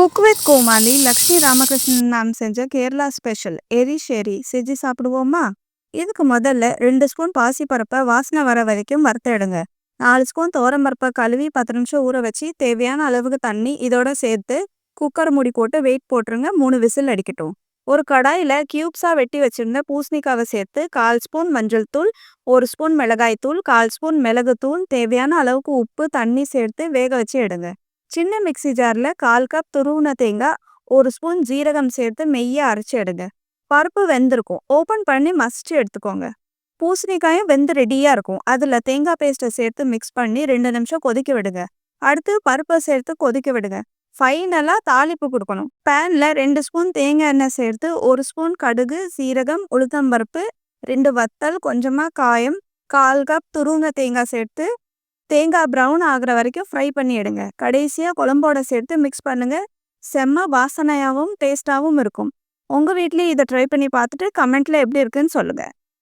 Cook with Comali Lakshmi Ramakrishnan ma'am செஞ்ச Kerala special எரி ஷெரி செஞ்சு சாப்பிடுவோமா? இதுக்கு முதல்ல 2 ஸ்பூன் பாசிப்பருப்பை வாசனை வர வரைக்கும் வறுத்தெடுங்க. 4 ஸ்பூன் துவரம்பருப்பை கழுவி 10 நிமிஷம் ஊற வச்சு தேவையான அளவுக்கு தண்ணி இதோட சேர்த்து குக்கர் மூடி போட்டு வெயிட் போட்டுருங்க. 3 விசில் அடிக்கட்டும். ஒரு கடாயில் கியூப்ஸாக வெட்டி வச்சிருந்த பூசணிக்காவை சேர்த்து 1/4 ஸ்பூன் மஞ்சள் தூள், 1 ஸ்பூன் மிளகாய் தூள், 1/4 ஸ்பூன் மிளகுத்தூள், தேவையான அளவுக்கு உப்பு, தண்ணி சேர்த்து வேக வச்சு எடுங்க. சின்ன மிக்ஸி ஜாரில் 1/4 கப் துருவின தேங்காய், 1 ஸ்பூன் ஜீரகம் சேர்த்து மெய்ய அரைச்சி எடுங்க. பருப்பு வெந்திருக்கும். ஓப்பன் பண்ணி மசிச்சு எடுத்துக்கோங்க. பூசணிக்காயும் வெந்து ரெடியாக இருக்கும். அதில் தேங்காய் பேஸ்ட்டை சேர்த்து மிக்ஸ் பண்ணி 2 நிமிஷம் கொதிக்க விடுங்க. அடுத்து பருப்பை சேர்த்து கொதிக்க விடுங்க. ஃபைனலாக தாளிப்பு கொடுக்கணும். பேனில் 2 ஸ்பூன் தேங்காய் எண்ணெய் சேர்த்து 1 ஸ்பூன் கடுகு, சீரகம், உளுத்தம்பருப்பு, 2 வத்தல், கொஞ்சமாக காயம், 1/4 கப் துருவின தேங்காய் சேர்த்து தேங்காய் ப்ரௌன் ஆகிற வரைக்கும் ஃப்ரை பண்ணி எடுங்க. கடைசியாக குழம்போட சேர்த்து மிக்ஸ் பண்ணுங்க. செம்ம வாசனையாகவும் டேஸ்டாகவும் இருக்கும். உங்கள் வீட்லேயும் இதை ட்ரை பண்ணி பார்த்துட்டு கமெண்ட்டில் எப்படி இருக்குன்னு சொல்லுங்கள்.